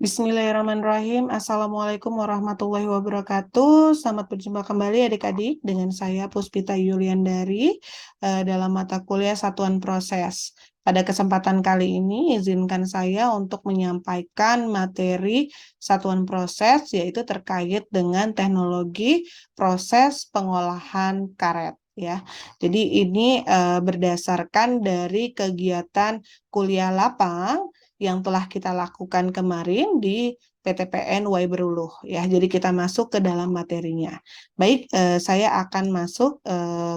Bismillahirrahmanirrahim. Assalamualaikum warahmatullahi wabarakatuh. Selamat berjumpa kembali adik-adik dengan saya Puspita Yuliandari dalam mata kuliah Satuan Proses. Pada kesempatan kali ini izinkan saya untuk menyampaikan materi Satuan Proses yaitu terkait dengan teknologi proses pengolahan karet. Ya, jadi ini berdasarkan dari kegiatan kuliah lapang yang telah kita lakukan kemarin di PTPN Waiberuluh ya. Jadi kita masuk ke dalam materinya. Baik, saya akan masuk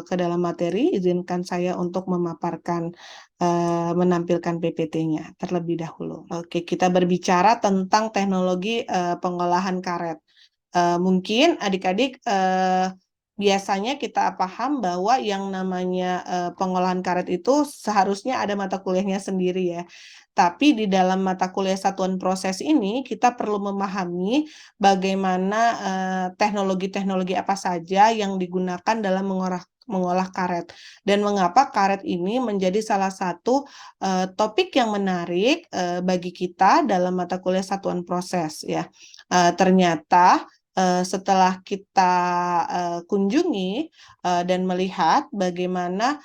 ke dalam materi. Izinkan saya untuk memaparkan menampilkan PPT-nya terlebih dahulu. Oke, kita berbicara tentang teknologi pengolahan karet. Mungkin adik-adik biasanya kita paham bahwa yang namanya pengolahan karet itu seharusnya ada mata kuliahnya sendiri ya. Tapi di dalam mata kuliah satuan proses ini kita perlu memahami bagaimana teknologi-teknologi apa saja yang digunakan dalam mengolah karet dan mengapa karet ini menjadi salah satu topik yang menarik bagi kita dalam mata kuliah satuan proses ya. Ternyata setelah kita kunjungi dan melihat bagaimana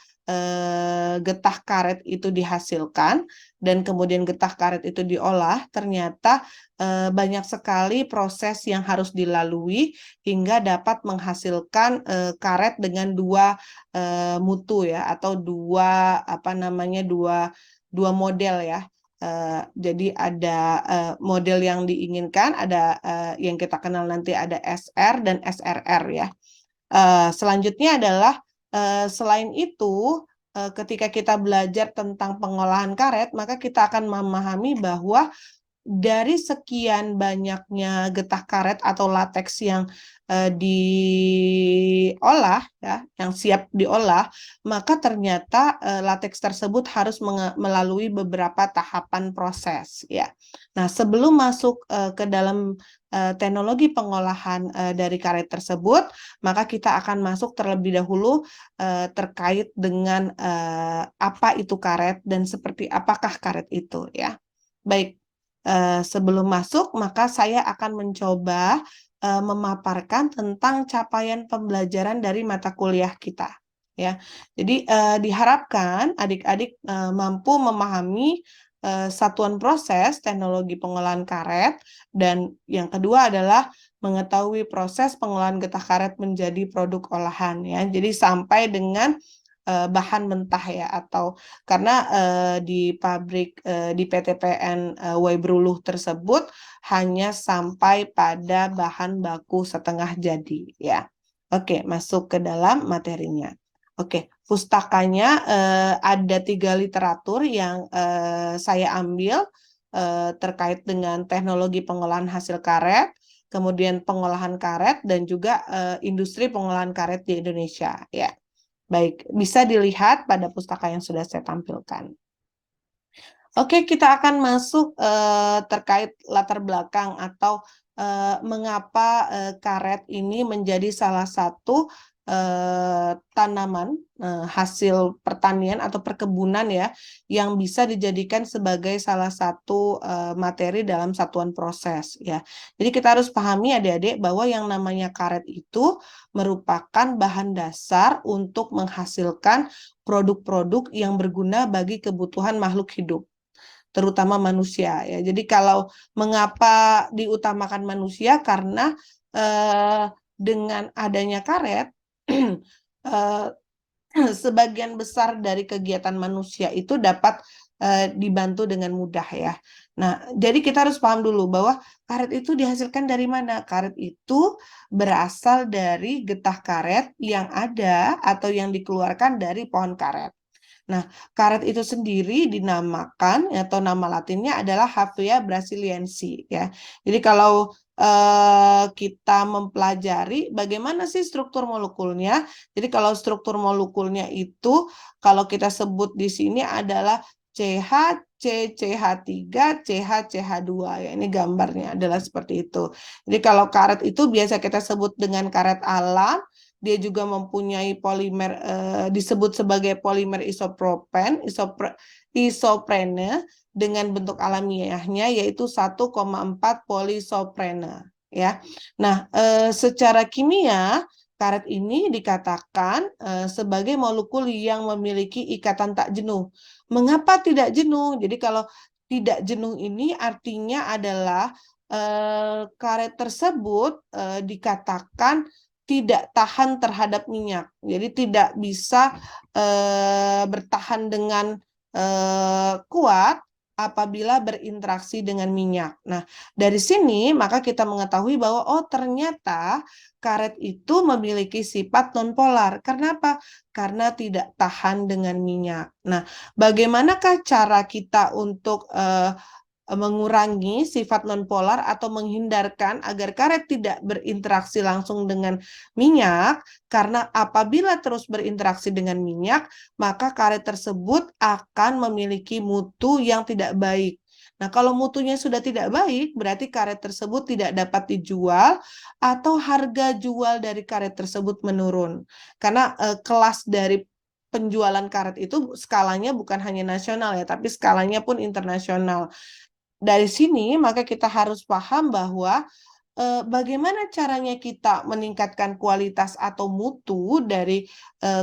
getah karet itu dihasilkan dan kemudian getah karet itu diolah, ternyata banyak sekali proses yang harus dilalui hingga dapat menghasilkan karet dengan dua mutu ya atau dua dua model ya. Jadi ada model yang diinginkan, ada yang kita kenal nanti ada SR dan SRR ya. Selanjutnya adalah selain itu, ketika kita belajar tentang pengolahan karet, maka kita akan memahami bahwa dari sekian banyaknya getah karet atau lateks yang diolah ya, yang siap diolah, maka ternyata lateks tersebut harus melalui beberapa tahapan proses ya. Nah, sebelum masuk ke dalam teknologi pengolahan dari karet tersebut, maka kita akan masuk terlebih dahulu terkait dengan apa itu karet dan seperti apakah karet itu ya. Baik. Sebelum masuk, maka saya akan mencoba memaparkan tentang capaian pembelajaran dari mata kuliah kita. Ya, jadi diharapkan adik-adik mampu memahami satuan proses teknologi pengolahan karet dan yang kedua adalah mengetahui proses pengolahan getah karet menjadi produk olahan ya. Jadi sampai dengan bahan mentah ya atau karena di pabrik di PTPN Waiberuluh tersebut hanya sampai pada bahan baku setengah jadi ya. Oke, masuk ke dalam materinya. Oke, pustakanya ada 3 literatur yang saya ambil terkait dengan teknologi pengolahan hasil karet, kemudian pengolahan karet dan juga industri pengolahan karet di Indonesia ya. Baik, bisa dilihat pada pustaka yang sudah saya tampilkan. Oke, kita akan masuk terkait latar belakang atau mengapa karet ini menjadi salah satu tanaman hasil pertanian atau perkebunan ya yang bisa dijadikan sebagai salah satu materi dalam satuan proses ya. Jadi kita harus pahami adik-adik bahwa yang namanya karet itu merupakan bahan dasar untuk menghasilkan produk-produk yang berguna bagi kebutuhan makhluk hidup terutama manusia ya. Jadi kalau mengapa diutamakan manusia karena dengan adanya karet sebagian besar dari kegiatan manusia itu dapat dibantu dengan mudah ya. Nah, jadi kita harus paham dulu bahwa karet itu dihasilkan dari mana? Karet itu berasal dari getah karet yang ada atau yang dikeluarkan dari pohon karet. Nah, karet itu sendiri dinamakan atau nama latinnya adalah Hevea brasiliensis ya. Jadi kalau kita mempelajari bagaimana sih struktur molekulnya. Jadi kalau struktur molekulnya itu kalau kita sebut di sini adalah CH, CH3, CH, CH2 ya. Ini gambarnya adalah seperti itu. Jadi kalau karet itu biasa kita sebut dengan karet alam. dia juga mempunyai polimer disebut sebagai polimer isoprene dengan bentuk alamiahnya yaitu 1,4 polisoprene ya. Nah, secara kimia karet ini dikatakan sebagai molekul yang memiliki ikatan tak jenuh. Mengapa tidak jenuh? Jadi kalau tidak jenuh ini artinya adalah karet tersebut dikatakan tidak tahan terhadap minyak. Jadi tidak bisa bertahan dengan kuat apabila berinteraksi dengan minyak. Nah, dari sini maka kita mengetahui bahwa oh ternyata karet itu memiliki sifat nonpolar. Kenapa? Karena tidak tahan dengan minyak. Nah, bagaimanakah cara kita untuk mengurangi sifat nonpolar atau menghindarkan agar karet tidak berinteraksi langsung dengan minyak, karena apabila terus berinteraksi dengan minyak, maka karet tersebut akan memiliki mutu yang tidak baik. Nah, kalau mutunya sudah tidak baik, berarti karet tersebut tidak dapat dijual atau harga jual dari karet tersebut menurun. Karena kelas dari penjualan karet itu skalanya bukan hanya nasional ya, tapi skalanya pun internasional. Dari sini maka kita harus paham bahwa bagaimana caranya kita meningkatkan kualitas atau mutu dari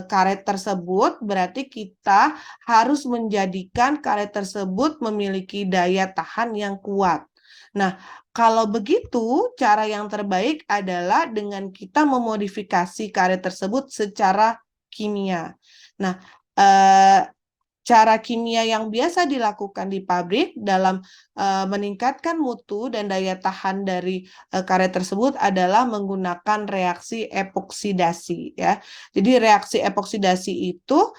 karet tersebut, berarti kita harus menjadikan karet tersebut memiliki daya tahan yang kuat. Nah, kalau begitu, cara yang terbaik adalah dengan kita memodifikasi karet tersebut secara kimia. Nah, cara kimia yang biasa dilakukan di pabrik dalam meningkatkan mutu dan daya tahan dari karet tersebut adalah menggunakan reaksi epoksidasi ya. Jadi reaksi epoksidasi itu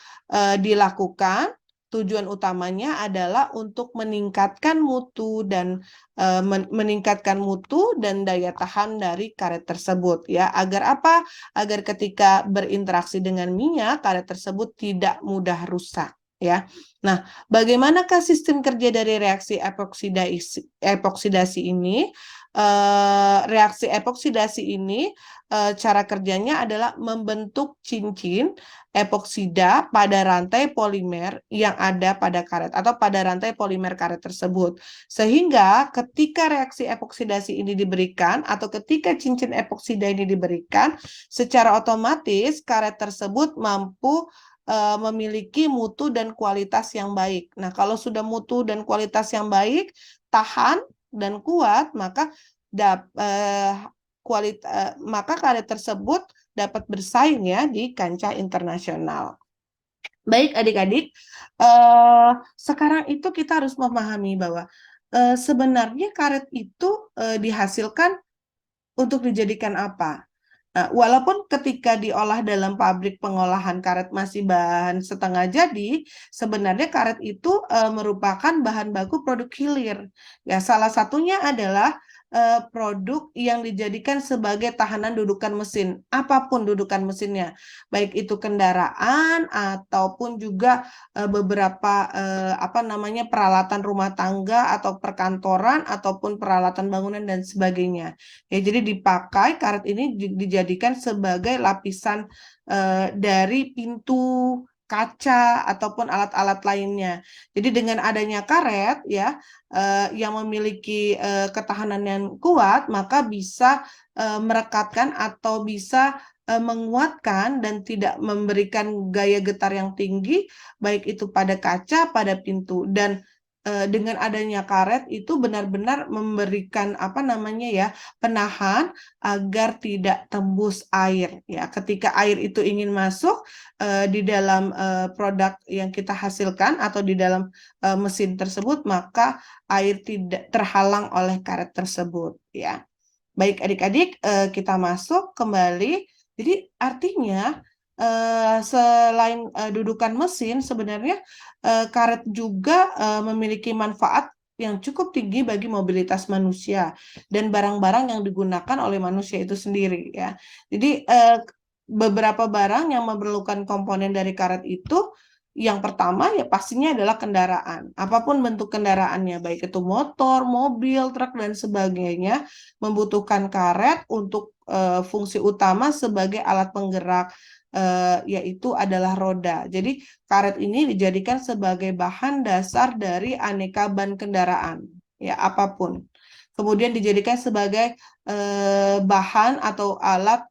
dilakukan, tujuan utamanya adalah untuk meningkatkan mutu dan meningkatkan mutu dan daya tahan dari karet tersebut ya. Agar apa? Agar ketika berinteraksi dengan minyak, karet tersebut tidak mudah rusak. Ya, nah, bagaimanakah sistem kerja dari reaksi epoksidasi ini? Reaksi epoksidasi ini cara kerjanya adalah membentuk cincin epoksida pada rantai polimer yang ada pada karet atau pada rantai polimer karet tersebut. Sehingga ketika reaksi epoksidasi ini diberikan atau ketika cincin epoksida ini diberikan, secara otomatis karet tersebut mampu memiliki mutu dan kualitas yang baik. Nah, kalau sudah mutu dan kualitas yang baik, tahan dan kuat, maka maka karet tersebut dapat bersaing ya di kancah internasional. Baik adik-adik, sekarang itu kita harus memahami bahwa sebenarnya karet itu dihasilkan untuk dijadikan apa? Nah, walaupun ketika diolah dalam pabrik pengolahan karet masih bahan setengah jadi, sebenarnya karet itu merupakan bahan baku produk hilir. Ya, salah satunya adalah produk yang dijadikan sebagai tahanan dudukan mesin, apapun dudukan mesinnya, baik itu kendaraan ataupun juga beberapa peralatan rumah tangga atau perkantoran ataupun peralatan bangunan dan sebagainya. Ya, jadi dipakai karet ini dijadikan sebagai lapisan dari pintu, kaca ataupun alat-alat lainnya. Jadi dengan adanya karet ya yang memiliki ketahanan yang kuat, maka bisa merekatkan atau bisa menguatkan dan tidak memberikan gaya getar yang tinggi, baik itu pada kaca, pada pintu. Dan dengan adanya karet itu benar-benar memberikan penahan agar tidak tembus air ya. Ketika air itu ingin masuk di dalam produk yang kita hasilkan atau di dalam mesin tersebut, maka air tidak terhalang oleh karet tersebut ya. Baik adik-adik, kita masuk kembali. Jadi artinya selain dudukan mesin, sebenarnya karet juga memiliki manfaat yang cukup tinggi bagi mobilitas manusia dan barang-barang yang digunakan oleh manusia itu sendiri ya. Jadi beberapa barang yang memerlukan komponen dari karet itu, yang pertama ya pastinya adalah kendaraan. Apapun bentuk kendaraannya, baik itu motor, mobil, truk dan sebagainya, membutuhkan karet untuk fungsi utama sebagai alat penggerak, yaitu adalah roda. Jadi karet ini dijadikan sebagai bahan dasar dari aneka ban kendaraan, ya apapun. Kemudian dijadikan sebagai bahan atau alat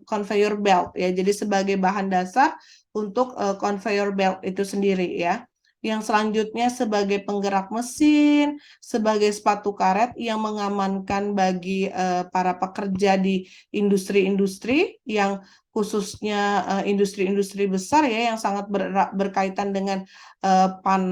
conveyor belt, ya. Jadi sebagai bahan dasar untuk conveyor belt itu sendiri, ya. Yang selanjutnya sebagai penggerak mesin, sebagai sepatu karet yang mengamankan bagi para pekerja di industri-industri yang khususnya industri-industri besar, ya, yang sangat berkaitan dengan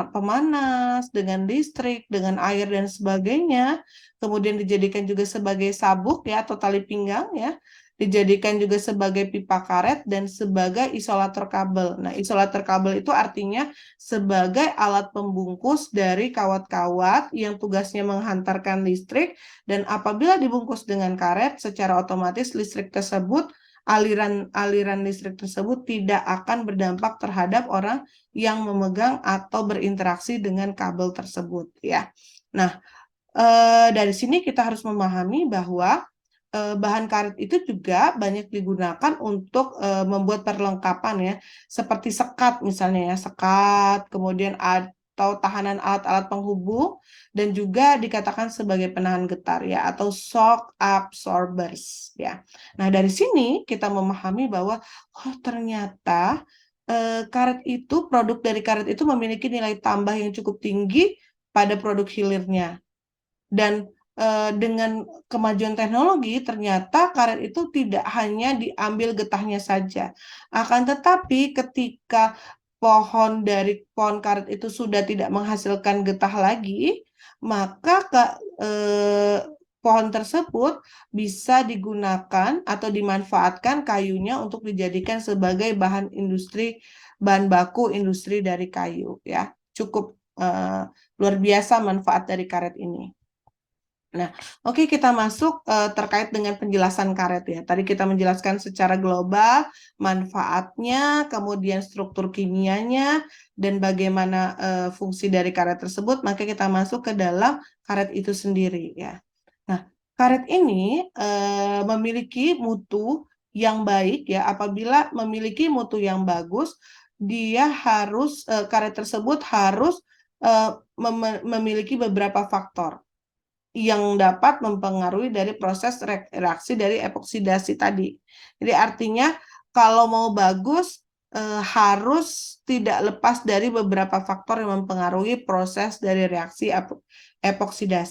pemanas, dengan listrik, dengan air dan sebagainya. Kemudian dijadikan juga sebagai sabuk, ya, atau tali pinggang, ya. Dijadikan juga sebagai pipa karet dan sebagai isolator kabel. Nah, isolator kabel itu artinya sebagai alat pembungkus dari kawat-kawat yang tugasnya menghantarkan listrik, dan apabila dibungkus dengan karet, secara otomatis listrik tersebut, aliran listrik tersebut tidak akan berdampak terhadap orang yang memegang atau berinteraksi dengan kabel tersebut, ya. Nah, dari sini kita harus memahami bahwa bahan karet itu juga banyak digunakan untuk membuat perlengkapan, ya, seperti sekat misalnya, ya, sekat, kemudian atau tahanan alat-alat penghubung, dan juga dikatakan sebagai penahan getar, ya, atau shock absorbers, ya. Nah, dari sini kita memahami bahwa ternyata produk dari karet itu memiliki nilai tambah yang cukup tinggi pada produk hilirnya. Dan dengan kemajuan teknologi, ternyata karet itu tidak hanya diambil getahnya saja. Akan tetapi ketika pohon karet itu sudah tidak menghasilkan getah lagi, maka pohon tersebut bisa digunakan atau dimanfaatkan kayunya untuk dijadikan sebagai bahan baku industri dari kayu, ya. Cukup luar biasa manfaat dari karet ini. Nah, oke, kita masuk terkait dengan penjelasan karet, ya. Tadi kita menjelaskan secara global manfaatnya, kemudian struktur kimianya, dan bagaimana fungsi dari karet tersebut. Maka kita masuk ke dalam karet itu sendiri, ya. Nah, karet ini memiliki mutu yang baik, ya. Apabila memiliki mutu yang bagus, karet tersebut harus memiliki beberapa faktor yang dapat mempengaruhi dari proses reaksi dari epoksidasi tadi. Jadi artinya kalau mau bagus harus tidak lepas dari beberapa faktor yang mempengaruhi proses dari reaksi epoksida.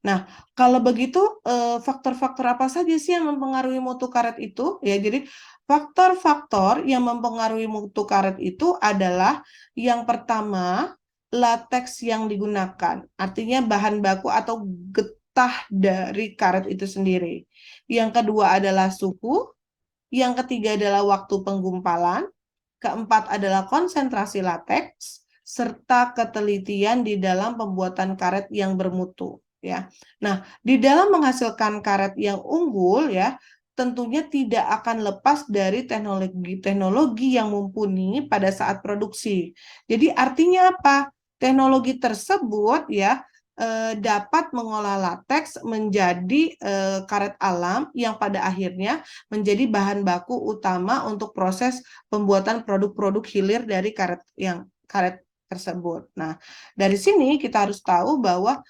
Nah, kalau begitu faktor-faktor apa saja sih yang mempengaruhi mutu karet itu? Ya, jadi faktor-faktor yang mempengaruhi mutu karet itu adalah yang pertama, lateks yang digunakan, artinya bahan baku atau getah dari karet itu sendiri. Yang kedua adalah suhu, yang ketiga adalah waktu penggumpalan, keempat adalah konsentrasi lateks, serta ketelitian di dalam pembuatan karet yang bermutu, ya. Nah, di dalam menghasilkan karet yang unggul, ya, tentunya tidak akan lepas dari teknologi yang mumpuni pada saat produksi. Jadi artinya apa? Teknologi tersebut, ya, dapat mengolah lateks menjadi karet alam yang pada akhirnya menjadi bahan baku utama untuk proses pembuatan produk-produk hilir dari karet tersebut. Nah, dari sini kita harus tahu bahwa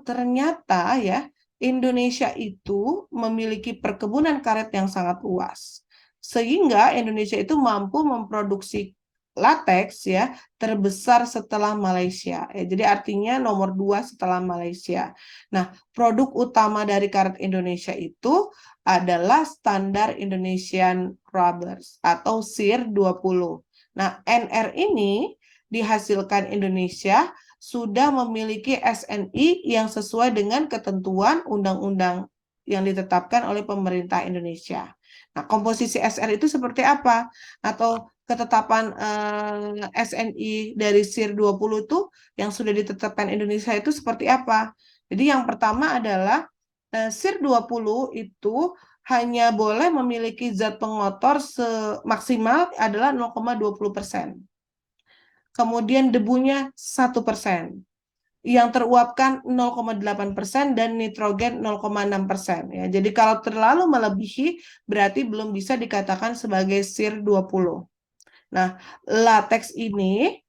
ternyata, ya, Indonesia itu memiliki perkebunan karet yang sangat luas. Sehingga Indonesia itu mampu memproduksi lateks, ya, terbesar setelah Malaysia. Jadi artinya nomor 2 setelah Malaysia. Nah, produk utama dari karet Indonesia itu adalah standar Indonesian Rubbers atau SIR 20. Nah, NR ini dihasilkan Indonesia sudah memiliki SNI yang sesuai dengan ketentuan undang-undang yang ditetapkan oleh pemerintah Indonesia. Nah, komposisi SR itu seperti apa? Atau ketetapan SNI dari SIR 20 itu yang sudah ditetapkan Indonesia itu seperti apa? Jadi yang pertama adalah SIR 20 itu hanya boleh memiliki zat pengotor maksimal adalah 0,20%. Kemudian debunya 1%. yang teruapkan 0,8% dan nitrogen 0,6%. Ya. Jadi kalau terlalu melebihi berarti belum bisa dikatakan sebagai SIR 20. Nah, lateks ini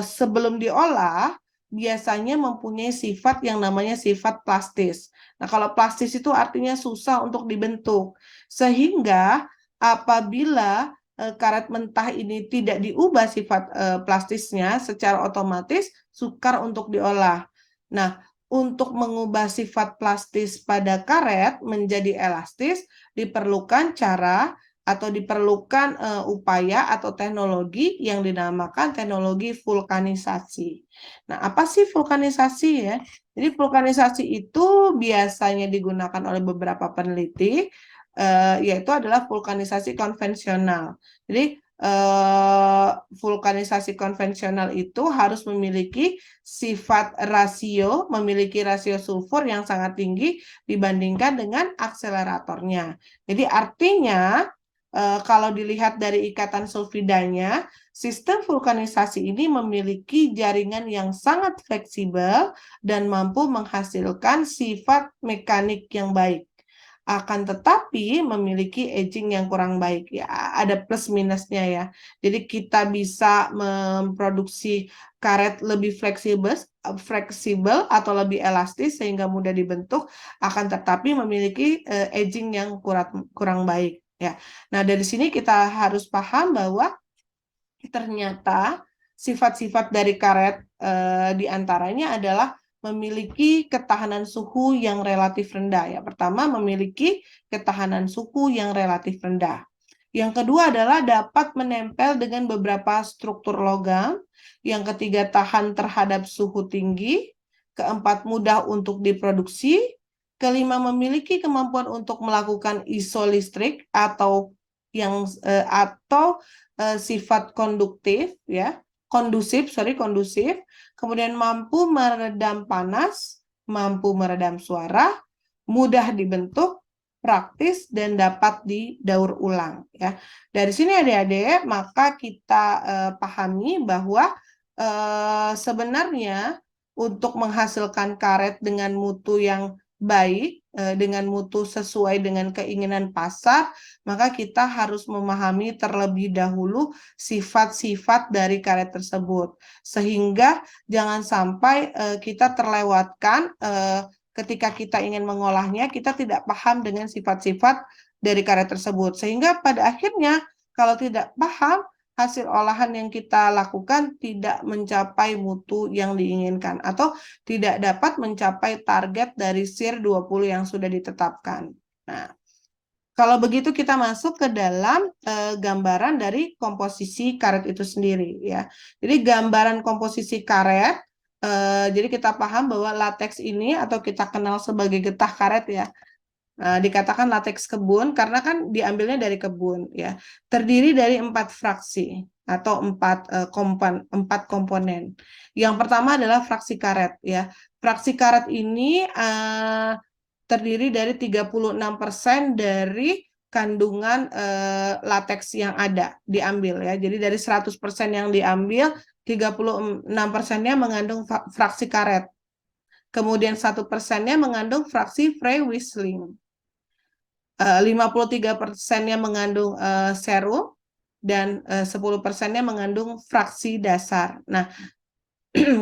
sebelum diolah biasanya mempunyai sifat yang namanya sifat plastis. Nah, kalau plastis itu artinya susah untuk dibentuk. Sehingga apabila karet mentah ini tidak diubah sifat plastisnya, secara otomatis sukar untuk diolah. Nah, untuk mengubah sifat plastis pada karet menjadi elastis diperlukan cara atau diperlukan upaya atau teknologi yang dinamakan teknologi vulkanisasi. Nah, apa sih vulkanisasi ya? Jadi vulkanisasi itu biasanya digunakan oleh beberapa peneliti, yaitu adalah vulkanisasi konvensional. Jadi vulkanisasi konvensional itu harus memiliki sifat rasio, memiliki rasio sulfur yang sangat tinggi dibandingkan dengan akseleratornya. Jadi artinya kalau dilihat dari ikatan sulfidanya, sistem vulkanisasi ini memiliki jaringan yang sangat fleksibel dan mampu menghasilkan sifat mekanik yang baik. Akan tetapi memiliki aging yang kurang baik. Ya, ada plus minusnya ya. Jadi kita bisa memproduksi karet lebih fleksibel atau lebih elastis sehingga mudah dibentuk, akan tetapi memiliki aging yang kurang baik. Ya, nah dari sini kita harus paham bahwa ternyata sifat-sifat dari karet diantaranya adalah memiliki ketahanan suhu yang relatif rendah. Ya, pertama memiliki ketahanan suhu yang relatif rendah. Yang kedua adalah dapat menempel dengan beberapa struktur logam. Yang ketiga tahan terhadap suhu tinggi. Keempat mudah untuk diproduksi. Kelima memiliki kemampuan untuk melakukan isolistrik atau sifat konduktif ya, kondusif, kemudian mampu meredam panas, mampu meredam suara, mudah dibentuk, praktis dan dapat didaur ulang ya. Dari sini adik-adik maka kita pahami bahwa sebenarnya untuk menghasilkan karet dengan mutu yang baik, dengan mutu sesuai dengan keinginan pasar, maka kita harus memahami terlebih dahulu sifat-sifat dari karet tersebut. Sehingga jangan sampai kita terlewatkan ketika kita ingin mengolahnya, kita tidak paham dengan sifat-sifat dari karet tersebut. Sehingga pada akhirnya kalau tidak paham, hasil olahan yang kita lakukan tidak mencapai mutu yang diinginkan atau tidak dapat mencapai target dari SIR 20 yang sudah ditetapkan. Nah, kalau begitu kita masuk ke dalam gambaran dari komposisi karet itu sendiri ya. Jadi gambaran komposisi karet, jadi kita paham bahwa lateks ini atau kita kenal sebagai getah karet ya. Dikatakan lateks kebun karena kan diambilnya dari kebun ya. Terdiri dari 4 fraksi atau 4 komponen. Yang pertama adalah fraksi karet ya. Fraksi karet ini terdiri dari 36% dari kandungan lateks yang ada diambil ya. Jadi dari 100% yang diambil, 36%-nya mengandung fraksi karet. Kemudian 1%-nya mengandung fraksi Frey-Wissling. 53%-nya mengandung serum dan 10%-nya mengandung fraksi dasar. Nah,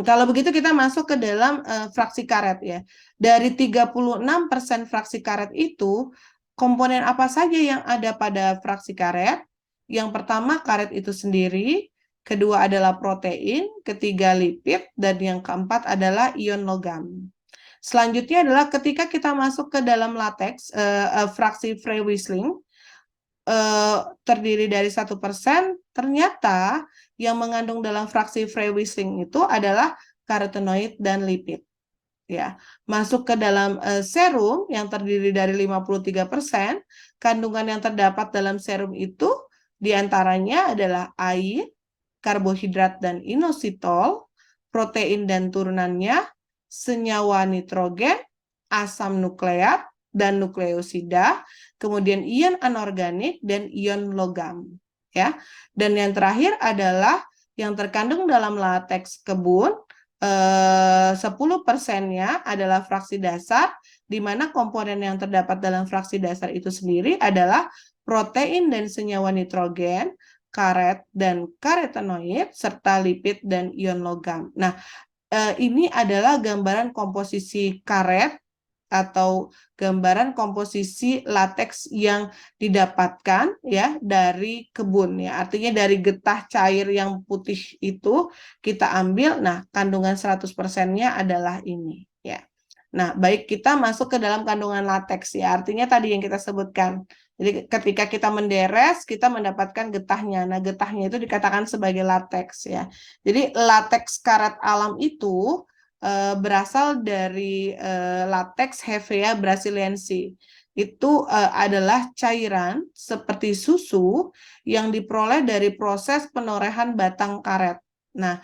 kalau begitu kita masuk ke dalam fraksi karet ya. Dari 36% fraksi karet itu, komponen apa saja yang ada pada fraksi karet? Yang pertama karet itu sendiri, kedua adalah protein, ketiga lipid, dan yang keempat adalah ion logam. Selanjutnya adalah ketika kita masuk ke dalam lateks, fraksi Frey-Wissling terdiri dari 1%, ternyata yang mengandung dalam fraksi Frey-Wissling itu adalah karotenoid dan lipid. Ya, masuk ke dalam serum yang terdiri dari 53%, kandungan yang terdapat dalam serum itu diantaranya adalah air, karbohidrat dan inositol, protein dan turunannya, senyawa nitrogen, asam nukleat, dan nukleosida, kemudian ion anorganik, dan ion logam. Ya. Dan yang terakhir adalah yang terkandung dalam lateks kebun, 10%-nya adalah fraksi dasar, di mana komponen yang terdapat dalam fraksi dasar itu sendiri adalah protein dan senyawa nitrogen, karet dan karetenoid, serta lipid dan ion logam. Nah, ini adalah gambaran komposisi karet atau gambaran komposisi lateks yang didapatkan ya dari kebun ya. Artinya dari getah cair yang putih itu kita ambil, nah kandungan 100%-nya adalah ini ya. Nah, baik kita masuk ke dalam kandungan lateks ya. Artinya tadi yang kita sebutkan. Jadi ketika kita menderes, kita mendapatkan getahnya. Nah, getahnya itu dikatakan sebagai lateks ya. Jadi lateks karet alam itu berasal dari latex Hevea brasiliensis. Itu adalah cairan seperti susu yang diperoleh dari proses penorehan batang karet. Nah,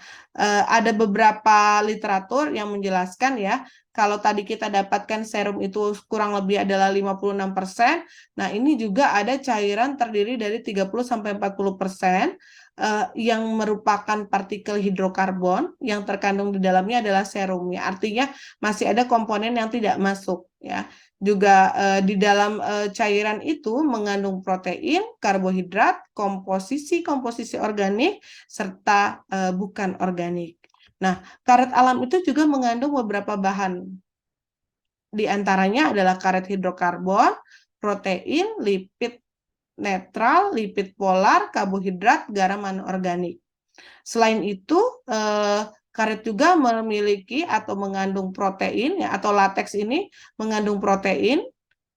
ada beberapa literatur yang menjelaskan ya, kalau tadi kita dapatkan serum itu kurang lebih adalah 56%, nah ini juga ada cairan terdiri dari 30-40% yang merupakan partikel hidrokarbon yang terkandung di dalamnya adalah serumnya. Artinya masih ada komponen yang tidak masuk ya. Juga di dalam cairan itu mengandung protein, karbohidrat, komposisi organik serta bukan organik. Nah, karet alam itu juga mengandung beberapa bahan. Di antaranya adalah karet hidrokarbon, protein, lipid netral, lipid polar, karbohidrat, garam anorganik. Selain itu, karet juga memiliki atau mengandung protein ya, atau lateks ini mengandung protein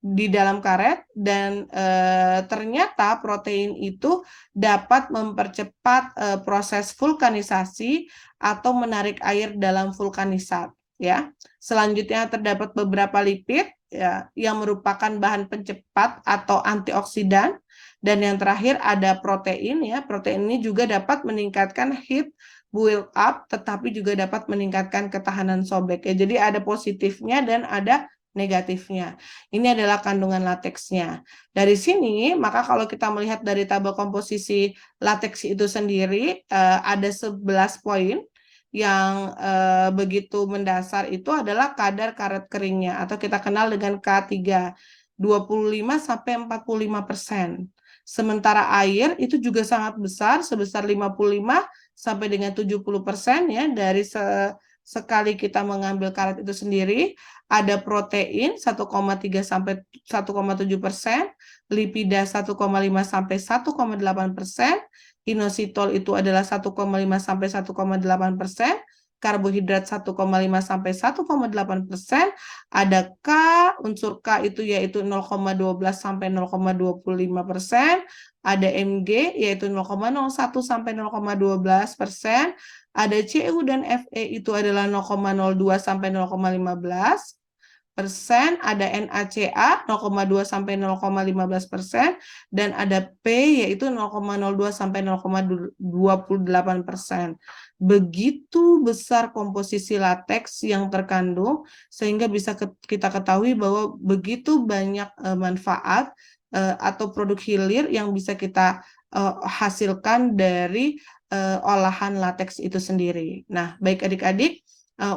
di dalam karet dan ternyata protein itu dapat mempercepat proses vulkanisasi atau menarik air dalam vulkanisat ya. Selanjutnya terdapat beberapa lipid ya yang merupakan bahan pencepat atau antioksidan dan yang terakhir ada protein ya. Protein ini juga dapat meningkatkan heat build up tetapi juga dapat meningkatkan ketahanan sobek ya. Jadi ada positifnya dan ada negatifnya. Ini adalah kandungan lateksnya. Dari sini, maka kalau kita melihat dari tabel komposisi lateks itu sendiri, ada 11 poin yang begitu mendasar itu adalah kadar karet keringnya, atau kita kenal dengan K3, 25-45%. Sementara air itu juga sangat besar, sebesar 55 sampai dengan 70% ya, dari sekali kita mengambil karet itu sendiri. Ada protein 1,3 sampai 1,7%, lipida 1,5 sampai 1,8%, inositol itu adalah 1,5 sampai 1,8%, karbohidrat 1,5 sampai 1,8%, ada K, unsur K itu yaitu 0,12 sampai 0,25%, ada Mg yaitu 0,01 sampai 0,12%, ada Cu dan Fe itu adalah 0,02 sampai 0,15%, ada NaCa 0,2 sampai 0,15%, dan ada P yaitu 0,02 sampai 0,28%. Begitu besar komposisi lateks yang terkandung, sehingga bisa kita ketahui bahwa begitu banyak manfaat atau produk hilir yang bisa kita hasilkan dari olahan lateks itu sendiri. Nah, baik adik-adik,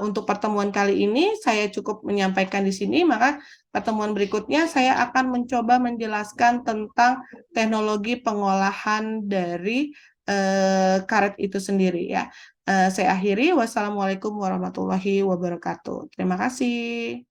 untuk pertemuan kali ini saya cukup menyampaikan di sini, maka pertemuan berikutnya saya akan mencoba menjelaskan tentang teknologi pengolahan dari karet itu sendiri ya. Saya akhiri, wassalamualaikum warahmatullahi wabarakatuh. Terima kasih.